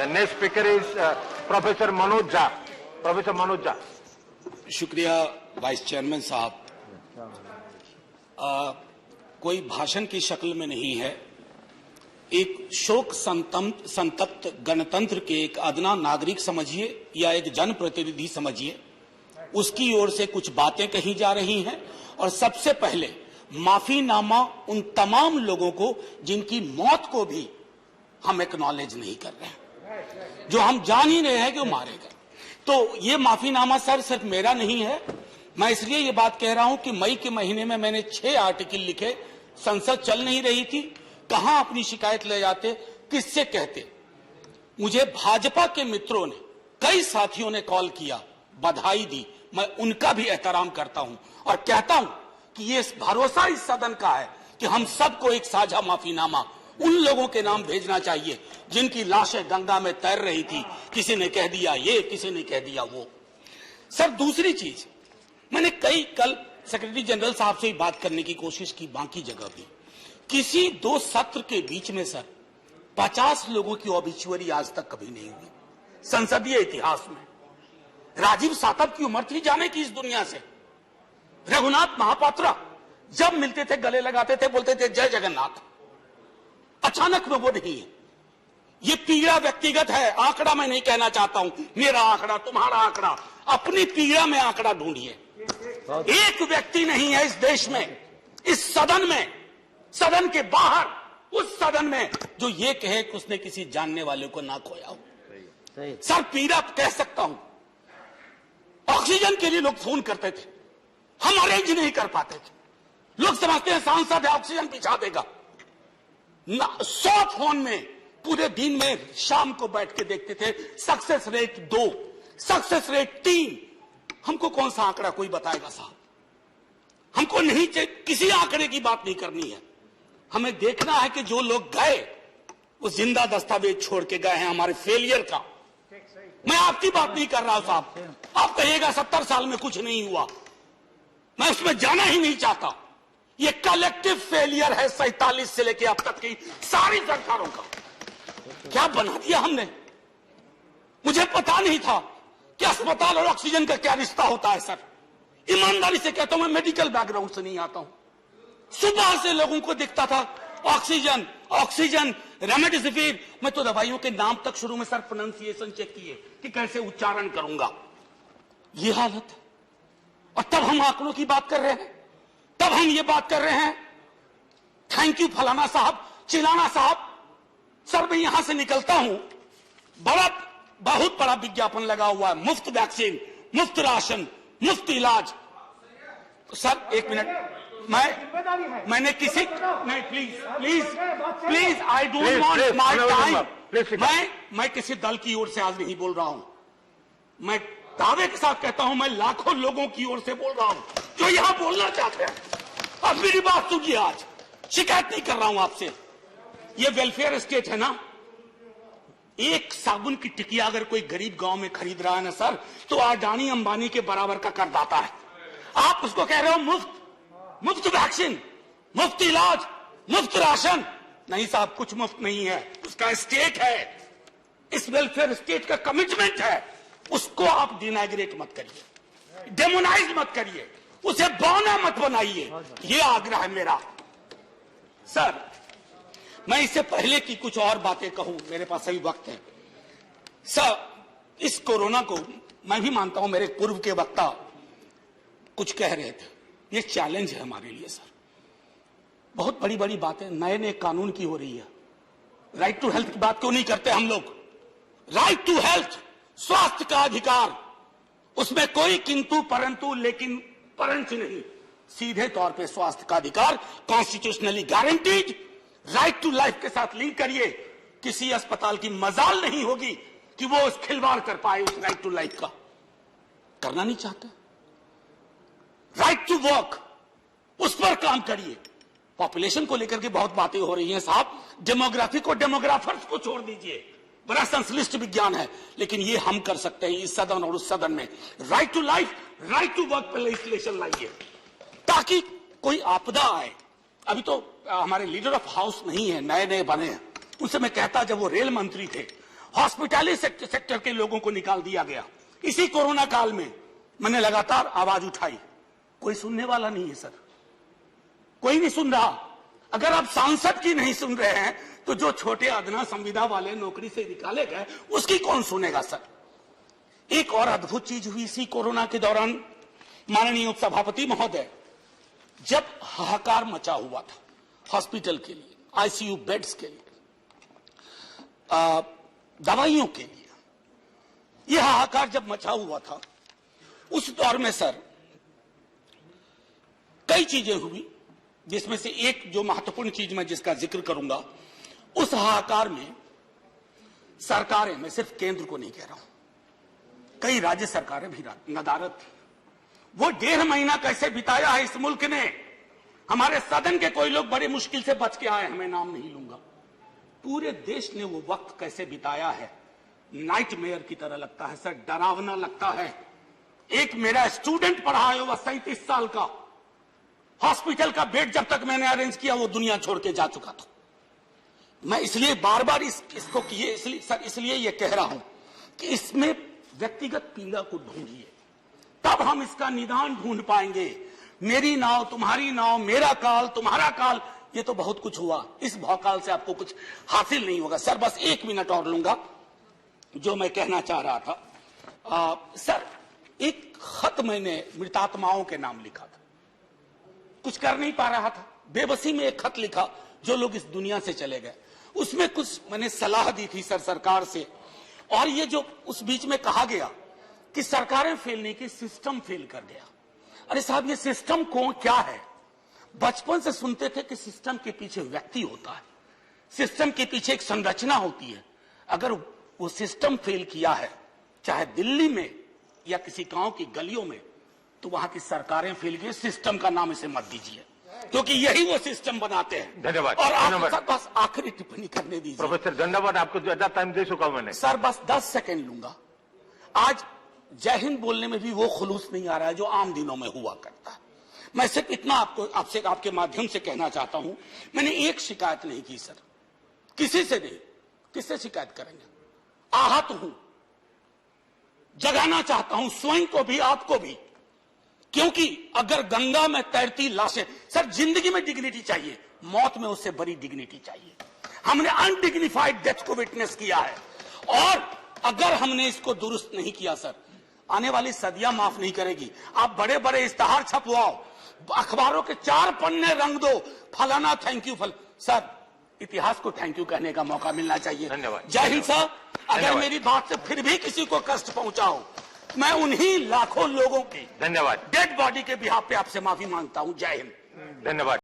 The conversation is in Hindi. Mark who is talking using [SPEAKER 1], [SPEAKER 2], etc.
[SPEAKER 1] The next speaker is Professor Manoj Jha. Professor Manoj Jha.
[SPEAKER 2] शुक्रिया वाइस चेयरमैन साहब। कोई भाषण की शक्ल में नहीं है, एक शोक संतप्त गणतंत्र के एक अदना नागरिक समझिए या एक जनप्रतिनिधि समझिए, उसकी ओर से कुछ बातें कही जा रही हैं। और सबसे पहले माफीनामा उन तमाम लोगों को जिनकी मौत को भी हम एक्नॉलेज नहीं कर रहे हैं, जो हम जान ही नहीं है कि वो मारे गए। तो ये माफीनामा सर सिर्फ मेरा नहीं है। मैं इसलिए ये बात कह रहा हूं कि मई के महीने में मैंने 6 आर्टिकल लिखे। संसद चल नहीं रही थी, कहां अपनी शिकायत ले जाते, किससे कहते। मुझे भाजपा के मित्रों ने, कई साथियों ने कॉल किया, बधाई दी। मैं उनका भी एहतराम करता हूं और कहता हूं कि ये भरोसा इस सदन का है कि हम सबको एक साझा माफीनामा उन लोगों के नाम भेजना चाहिए जिनकी लाशें गंगा में तैर रही थी। किसी ने कह दिया ये, किसी ने कह दिया वो। सर दूसरी चीज, मैंने कल सेक्रेटरी जनरल साहब से ही बात करने की कोशिश की, बाकी जगह भी। किसी 2 सत्र के बीच में सर 50 लोगों की ऑबिचुअरी आज तक कभी नहीं हुई संसदीय इतिहास में। राजीव सातव की उम्र थी जाने की इस दुनिया से। रघुनाथ महापात्रा जब मिलते थे गले लगाते थे, बोलते थे जय जगन्नाथ। अचानक में वो नहीं है। ये पीड़ा व्यक्तिगत है, आंकड़ा मैं नहीं कहना चाहता हूं, मेरा आंकड़ा, तुम्हारा आंकड़ा। अपनी पीड़ा में आंकड़ा ढूंढिए। एक व्यक्ति नहीं है इस देश में, इस सदन में, सदन के बाहर, उस सदन में जो ये कहे कि उसने किसी जानने वाले को ना खोया हो। सर पीड़ा कह सकता हूं। ऑक्सीजन के लिए लोग फोन करते थे, हम अरेंज नहीं कर पाते थे। लोग समझते हैं सांसद है, ऑक्सीजन पिछा देगा। 100 फोन में पूरे दिन में शाम को बैठ के देखते थे। Success rate 2, success rate 3। हमको कौन सा आंकड़ा कोई बताएगा साहब? हमको नहीं, किसी आंकड़े की बात नहीं करनी है। हमें देखना है कि जो लोग गए वो जिंदा दस्तावेज छोड़ के गए हैं हमारे फेलियर का। मैं आपकी बात नहीं कर रहा हूं साहब। आप कहिएगा 70 साल में कुछ नहीं हुआ, मैं उसमें जाना ही नहीं चाहता। ये कलेक्टिव फेलियर है 47 से लेकर अब तक की सारी सरकारों का। क्या बना दिया हमने? मुझे पता नहीं था कि अस्पताल और ऑक्सीजन का क्या रिश्ता होता है सर। ईमानदारी से कहता हूं, मैं मेडिकल बैकग्राउंड से नहीं आता हूं। सुबह से लोगों को दिखता था ऑक्सीजन ऑक्सीजन, रेमडेसिविर। मैं तो दवाइयों के नाम तक शुरू में सर प्रोनाउंसिएशन चेक किए कि कैसे उच्चारण करूंगा। ये हालत है। और तब हम आंकड़ों की बात कर रहे हैं, तब हम ये बात कर रहे हैं थैंक यू फलाना साहब, चिलाना साहब। सर मैं यहां से निकलता हूं, बहुत बड़ा विज्ञापन लगा हुआ है, मुफ्त वैक्सीन, मुफ्त राशन, मुफ्त इलाज। सर एक मिनट, मैंने किसी नहीं, please I don't want my time. मैं किसी दल की ओर से आज नहीं बोल रहा हूं। मैं दावे के साथ कहता हूं, मैं लाखों लोगों की ओर से बोल रहा हूं जो यहां बोलना चाहते हैं। अब मेरी बात सुनिए, आज शिकायत नहीं कर रहा हूं आपसे। ये वेलफेयर स्टेट है ना। एक साबुन की टिकिया अगर कोई गरीब गांव में खरीद रहा है ना सर, तो अडानी अंबानी के बराबर का करदाता है। आप उसको कह रहे हो मुफ्त वैक्सीन, मुफ्त इलाज, मुफ्त राशन। नहीं साहब, कुछ मुफ्त नहीं है, उसका स्टेट है। इस वेलफेयर स्टेट का कमिटमेंट है। उसको आप डिनाइग्रेट मत करिए, डेमोनाइज मत करिए, उसे बौना मत बनाइए। ये आग्रह है मेरा। सर मैं इससे पहले की कुछ और बातें कहूं, मेरे पास अभी वक्त है। सर इस कोरोना को मैं भी मानता हूं, मेरे पूर्व के वक्ता कुछ कह रहे थे, ये चैलेंज है हमारे लिए सर। बहुत बड़ी बड़ी बातें नए नए कानून की हो रही है। राइट टू हेल्थ की बात क्यों नहीं करते हम लोग? राइट टू हेल्थ, स्वास्थ्य का अधिकार, उसमें कोई किंतु परंतु लेकिन परंतु नहीं। सीधे तौर पे स्वास्थ्य का अधिकार constitutionally guaranteed. Right to life के साथ लिंक करिए। किसी अस्पताल की मजाल नहीं होगी कि वो उस खिलवाड़ कर पाए उस राइट टू लाइफ का। करना नहीं चाहते। राइट टू वर्क, उस पर काम करिए। पॉपुलेशन को लेकर के बहुत बातें हो रही हैं साहब। डेमोग्राफी को, डेमोग्राफर्स को छोड़ दीजिए, बड़ा संश्लिष्ट विज्ञान है, लेकिन ये हम कर सकते हैं इस सदन और उस सदन में। Right to life, right to work पर लेजिस्लेशन लाइए ताकि कोई आपदा आए। अभी तो हमारे लीडर ऑफ हाउस नहीं है, नए नए बने हैं। उनसे मैं कहता, जब वो रेल मंत्री थे हॉस्पिटैलिटी सेक्टर के लोगों को निकाल दिया गया। इसी कोरोना काल में मैंने लगातार आवाज उठाई, कोई सुनने वाला नहीं है सर, कोई नहीं सुन रहा। अगर आप सांसद की नहीं सुन रहे हैं तो जो छोटे अदना संविदा वाले नौकरी से निकाले गए उसकी कौन सुनेगा सर। एक और अद्भुत चीज हुई इसी कोरोना के दौरान, माननीय उपसभापति महोदय, जब हाहाकार मचा हुआ था हॉस्पिटल के लिए, आईसीयू बेड्स के लिए, दवाइयों के लिए, यह हाहाकार जब मचा हुआ था, उस दौर में सर कई चीजें हुई, जिसमें से एक जो महत्वपूर्ण चीज मैं जिसका जिक्र करूंगा, उस हाहाकार में सरकारें, मैं सिर्फ केंद्र को नहीं कह रहा हूं, कई राज्य सरकारें भी नदारत थी। वो 1.5 महीना कैसे बिताया है इस मुल्क ने, हमारे सदन के कोई लोग बड़े मुश्किल से बच के आए, मैं नाम नहीं लूंगा, पूरे देश ने वो वक्त कैसे बिताया है, नाइटमेयर की तरह लगता है सर, डरावना लगता है। एक मेरा स्टूडेंट पढ़ा है, वह 37 साल का, हॉस्पिटल का बेड जब तक मैंने अरेंज किया वो दुनिया छोड़ के जा चुका था। मैं इसलिए बार बार इसको इसलिए ये कह रहा हूं कि इसमें व्यक्तिगत पीड़ा को ढूंढिए, तब हम इसका निदान ढूंढ पाएंगे। मेरी नाव तुम्हारी नाव, मेरा काल तुम्हारा काल, ये तो बहुत कुछ हुआ, इस भौकाल से आपको कुछ हासिल नहीं होगा। सर बस 1 मिनट और लूंगा, जो मैं कहना चाह रहा था। सर एक खत मैंने मृतात्माओं के नाम लिखा था, कुछ कर नहीं पा रहा था, बेबसी में एक खत लिखा, जो लोग इस दुनिया से चले गए, उसमें कुछ मैंने सलाह दी थी सर सरकार से। और ये जो उस बीच में कहा गया कि सरकारें फेल नहीं की, सिस्टम फेल कर गया। अरे साहब, ये सिस्टम कौन क्या है? बचपन से सुनते थे कि सिस्टम के पीछे व्यक्ति होता है, सिस्टम के पीछे एक संरचना होती है। अगर वो सिस्टम फेल किया है, चाहे दिल्ली में या किसी गांव की गलियों में, तो वहां की सरकारें फेल गई। सिस्टम का नाम इसे मत दीजिए, क्योंकि यही वो सिस्टम बनाते हैं।
[SPEAKER 1] धन्यवाद।
[SPEAKER 2] और आपके साथ बस आखिरी टिप्पणी करने दीजिए।
[SPEAKER 1] प्रोफेसर धन्यवाद, आपको ज्यादा टाइम दे चुका हूं मैंने।
[SPEAKER 2] सर बस 10 सेकंड लूंगा। आज जय हिंद बोलने में भी वो खुलूस नहीं आ रहा है जो आम दिनों में हुआ करता है। मैं सिर्फ इतना आपसे आपके माध्यम से कहना चाहता हूं, मैंने एक शिकायत नहीं की सर, किसी से नहीं। किससे शिकायत करेंगे? आहत हूं, जगाना चाहता हूं स्वयं को भी, आपको भी, क्योंकि अगर गंगा में तैरती लाशें, सर जिंदगी में डिग्निटी चाहिए, मौत में उससे बड़ी डिग्निटी चाहिए। हमने अनडिग्निफाइड डेथ को विटनेस किया है, और अगर हमने इसको दुरुस्त नहीं किया सर, आने वाली सदियां माफ नहीं करेगी। आप बड़े बड़े इश्तहार छपवाओ, अखबारों के 4 पन्ने रंग दो, फलाना थैंक यू सर, इतिहास को थैंक यू कहने का मौका मिलना चाहिए।
[SPEAKER 1] धन्यवाद।
[SPEAKER 2] जय हिंद सर। अगर मेरी बात से फिर भी किसी को कष्ट पहुंचाओ, मैं उन्हीं लाखों लोगों की
[SPEAKER 1] धन्यवाद
[SPEAKER 2] डेड बॉडी के बिहाफ पे आपसे माफी मांगता हूं। जय हिंद।
[SPEAKER 1] धन्यवाद।